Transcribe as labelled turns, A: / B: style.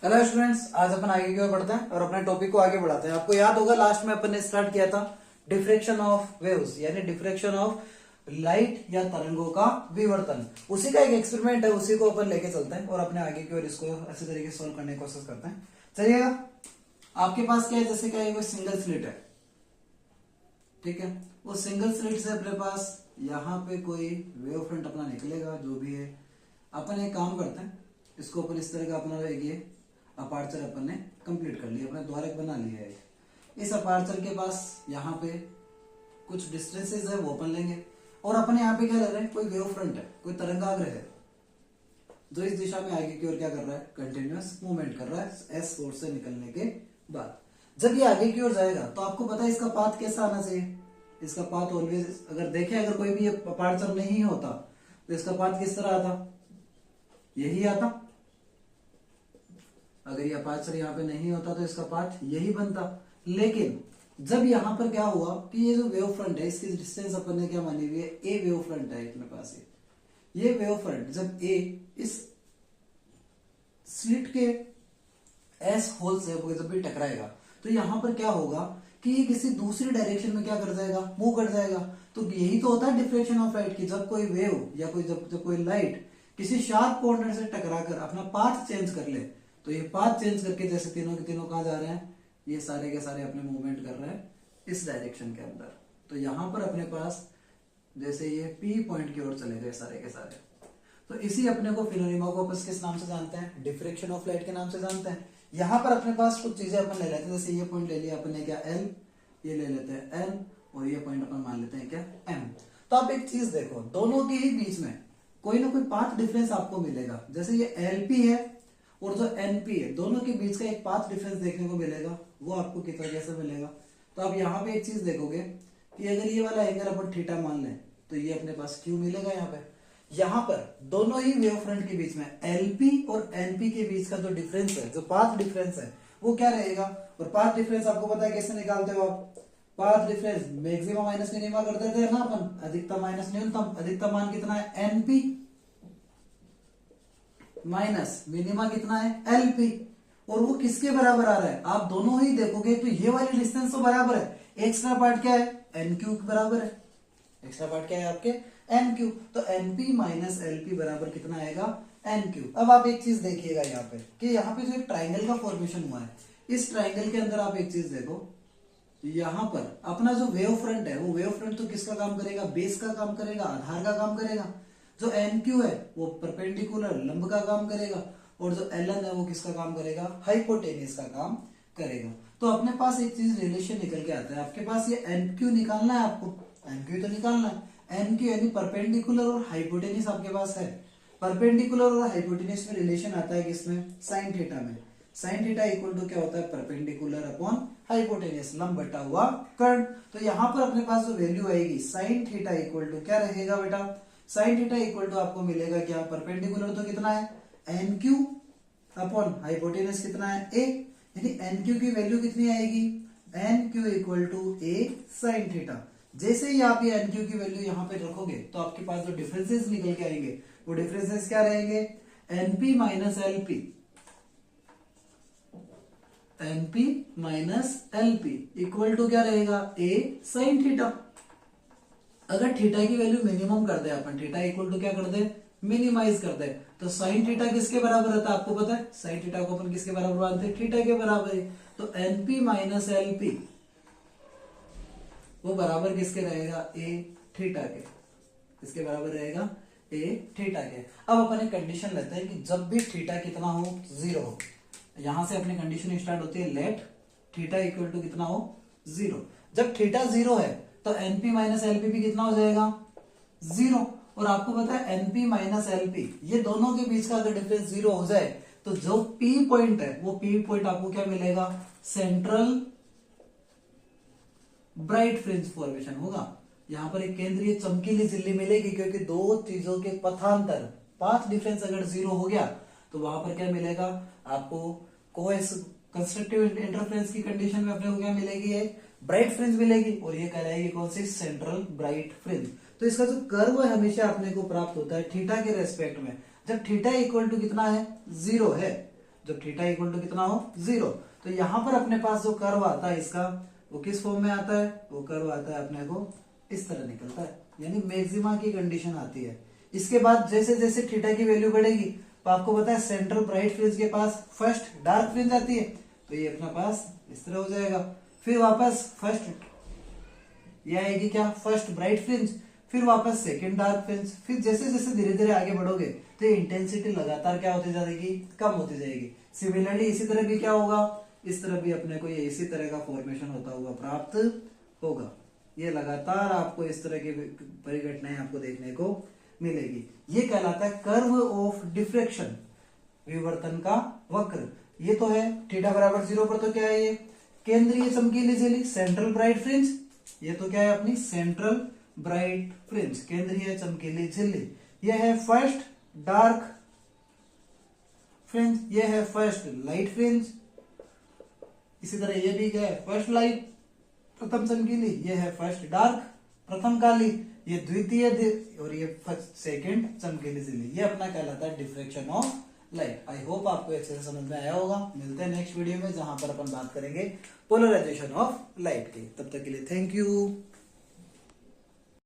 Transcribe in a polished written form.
A: Hello students, आज अपन आगे की ओर बढ़ते हैं और अपने टॉपिक को आगे बढ़ाते हैं। आपको याद होगा लास्ट में अपन ने स्टार्ट किया था डिफ्रेक्शन ऑफ वेव्स, यानी डिफ्रेक्शन ऑफ लाइट या तरंगों का विवर्तन। उसी का एक एक्सपेरिमेंट है, उसी को अपन लेके चलते हैं और अपने आगे की ओर इसको अच्छे तरीके से सोल्व करने की कोशिश करते हैं। चलिएगा, आपके पास क्या है, जैसे क्या है, कोई सिंगल स्लिट है, ठीक है। वो सिंगल स्लिट से अपने पास यहाँ पे कोई वेव फ्रंट अपना निकलेगा, जो भी है। अपन एक काम करते हैं, इसको अपन इस तरह का अपना ये अपार्चर अपन ने कंप्लीट कर लिया, अपने द्वारक बना लिया है। इस अपार्चर के पास यहाँ पे कुछ डिस्टेंसेस है, वो अपन लेंगे और अपन यहाँ पे क्या ले रहे हैं, कोई वेव फ्रंट है, कोई तरंगाग्र है जो इस दिशा में आगे की ओर क्या कर रहा है, कंटिन्यूअस मूवमेंट कर रहा है एस सोर्स से निकलने के बाद। जब ये आगे की ओर जाएगा तो आपको पता है इसका पाथ कैसा आना चाहिए। इसका पाथ ऑलवेज, अगर देखें, अगर कोई भी ये अपार्चर नहीं होता तो इसका पाथ किस तरह आता, यही आता। अगर ये अपार्चर यहाँ पे नहीं होता तो इसका पाथ यही बनता। लेकिन जब यहाँ पर क्या हुआ कि ये जो वेव फ्रंट है, इसकी डिस्टेंस अपन ने क्या मानी हुई है, ए वेव फ्रंट है अपने पास। ये वेव फ्रंट जब ए इस स्लिट के एस होल से जब भी टकराएगा तो यहां पर क्या होगा कि ये किसी दूसरी डायरेक्शन में क्या कर जाएगा, मूव कर जाएगा। तो यही तो होता है डिफ्रेक्शन ऑफ लाइट की, जब कोई वेव या कोई जब कोई लाइट किसी शार्प कॉर्नर से टकराकर अपना पाथ चेंज कर ले, तो ये पाथ चेंज करके जैसे तीनों के तीनों कहां जा रहे हैं, ये सारे के सारे अपने मूवमेंट कर रहे हैं इस डायरेक्शन के अंदर। तो यहां पर अपने पास जैसे ये पी पॉइंट की ओर चले गए सारे के सारे, तो इसी अपने को फिनोमेना को अपन किस नाम से जानते हैं, डिफ्रेक्शन ऑफ लाइट के नाम से जानते हैं। यहां पर अपने पास कुछ चीजें अपन ले लेते हैं, जैसे ये पॉइंट ले लिया अपन ने क्या, एल, ये ले लेते हैं एन, और ये पॉइंट अपन मान लेते हैं क्या, एम। तो आप एक चीज देखो, दोनों के ही बीच में कोई ना कोई पाथ डिफरेंस आपको मिलेगा। जैसे ये एलपी है और जो एनपी है, दोनों के बीच का एक पाथ डिफरेंस देखने को मिलेगा। वो आपको कितना कैसे मिलेगा, तो आप यहाँ पे एक चीज देखोगे कि अगर ये वाला एंगल अपन थीटा मान लें तो ये अपने पास क्यू मिलेगा। यहाँ पर दोनों ही वेव फ्रंट के बीच में एलपी और एनपी के बीच का जो डिफरेंस है, जो पाथ डिफरेंस है, वो क्या रहेगा। और पाथ डिफरेंस आपको पता है कैसे निकालते हो आप, path difference maximum minus minima कर देते हैं ना अपन, अधिकतम माइनस न्यूनतम। अधिकतम मान कितना है, एनपी, माइनस मिनिमा कितना है, एलपी। और वो किसके बराबर आ रहा है, आप दोनों ही देखोगे तो ये वाली डिस्टेंस तो बराबर है। एक्स्ट्रा पार्ट क्या है, एनक्यू के बराबर है। एक्स्ट्रा पार्ट क्या है आपके, एनक्यू। तो एनपी माइनस एलपी बराबर कितना आएगा, एनक्यू। अब आप एक चीज देखिएगा यहाँ पे कि यहाँ पे जो एक ट्राइंगल का फॉर्मेशन हुआ है, इस ट्राइंगल के अंदर आप एक चीज देखो, यहाँ पर अपना जो वेव फ्रंट है, वो वेव फ्रंट तो किसका काम करेगा, बेस का काम करेगा, आधार का काम करेगा। जो एनक्यू है वो परपेंडिकुलर लंब का काम करेगा, और जो एलन है वो किसका काम करेगा, हाइपोटेनियस का काम करेगा। तो अपने पास एक चीज रिलेशन निकल के आता है, आपके पास ये एनक्यू निकालना है, आपको एनक्यू तो निकालना है। एनक्यू यानी परपेंडिकुलर और हाइपोटेनियस आपके पास है। परपेंडिकुलर और हाइपोटेनियस में रिलेशन आता है किसमें, साइन थीटा में। साइन थीटा इक्वल टू क्या होता है, परपेंडिकुलर अपॉन हाइपोटेनियस, लंब बटा हुआ कर्ण। तो यहाँ पर अपने पास जो वैल्यू आएगी साइन थीटा इक्वल टू क्या रहेगा बेटा, साइन थीटा इक्वल टू आपको मिलेगा क्या, परपेंडिकुलर तो कितना है, एन क्यू अपॉन हाइपोटेनस कितना है, ए। यानी एन क्यू की वैल्यू कितनी आएगी, N Q equal to a sine theta. जैसे ही आप ये एन क्यू की वैल्यू यहाँ पे रखोगे तो आपके पास जो डिफरेंसेस निकल के आएंगे, वो डिफरेंसेस क्या रहेंगे, NP minus LP, NP minus LP equal to क्या रहेगा, ए साइन थीटा। अगर थीटा की वैल्यू मिनिमम कर दे अपन, थीटा इक्वल टू क्या कर दे, मिनिमाइज कर दे, तो साइन थीटा किसके बराबर रहता है आपको पता है, साइन थीटा को अपन किसके बराबर मानते हैं, थीटा के बराबर है। तो एनपी माइनस एलपी वो बराबर किसके रहेगा, ए थीटा के। किसके बराबर रहेगा, ए थीटा के। अब अपन एक कंडीशन लेते हैं कि जब भी थीटा कितना हो, जीरो हो। यहां से अपनी कंडीशन स्टार्ट होती है, लेट थीटा इक्वल टू कितना हो, जीरो। जब थीटा जीरो है तो एनपी माइनस एलपी भी कितना हो जाएगा, जीरो। और आपको पता है एनपी माइनस एलपी ये दोनों के बीच का अगर डिफरेंस जीरो हो जाए तो जो पी पॉइंट है, वो पी पॉइंट आपको क्या मिलेगा, सेंट्रल ब्राइट फ्रिंज फॉर्मेशन होगा। यहां पर एक केंद्रीय चमकीली झिल्ली मिलेगी, क्योंकि दो चीजों के पथांतर, पाथ डिफरेंस अगर जीरो हो गया तो वहां पर क्या मिलेगा आपको, कंस्ट्रक्टिव इंटरफेरेंस की कंडीशन में अपने को क्या मिलेगी, एक ब्राइट फ्रिंज मिलेगी, और ये कहलाएगी कौन सी, सेंट्रल ब्राइट फ्रिंज। तो इसका जो कर्व है हमेशा अपने को प्राप्त होता है थीटा के रेस्पेक्ट में, जब थीटा इक्वल टू कितना है, जीरो है। तो थीटा इक्वल टू कितना हो 0। तो यहां पर अपने पास जो कर्व आता है इसका वो किस फॉर्म में आता है, वो कर्व आता है अपने को इस तरह निकलता है, यानी मैक्सिमा की कंडीशन आती है। इसके बाद जैसे जैसे थीटा की वैल्यू बढ़ेगी तो आपको पता है सेंट्रल ब्राइट फ्रिंज के पास फर्स्ट डार्क फ्रिंज आती है, तो ये अपना पास इस तरह हो जाएगा। फिर वापस फर्स्ट ये आएगी क्या, फर्स्ट ब्राइट फ्रिंज, फिर वापस सेकंड डार्क फ्रिंज। फिर जैसे जैसे धीरे धीरे आगे बढ़ोगे तो इंटेंसिटी लगातार क्या होती जाएगी, कम होती जाएगी। सिमिलरली इसी तरह भी क्या होगा, इस तरह भी अपने को ये इसी तरह का फॉर्मेशन होता हुआ प्राप्त होगा। ये लगातार आपको इस तरह की परिघटनाएं आपको देखने को मिलेगी। ये कहलाता है कर्व ऑफ डिफ्रेक्शन, विवर्तन का वक्र। ये तो है थीटा बराबर 0 पर, तो क्या है ये केंद्रीय चमकीली झिल्ली, सेंट्रल ब्राइट फ्रिंज। ये तो क्या है अपनी सेंट्रल ब्राइट फ्रिंज, केंद्रीय चमकीली झिल्ली। यह है फर्स्ट डार्क फ्रिंज, यह है फर्स्ट लाइट फ्रिंज। इसी तरह ये भी क्या है, फर्स्ट लाइट प्रथम चमकीली, ये है फर्स्ट डार्क प्रथम काली, ये द्वितीय और ये सेकंड चमकीली झिल्ली। ये अपना कहलाता है diffraction of light. I hope आपको अच्छे से समझ में आया होगा। मिलते हैं नेक्स्ट वीडियो में जहां पर अपन बात करेंगे पोलराइजेशन ऑफ लाइट की। तब तक के लिए थैंक यू।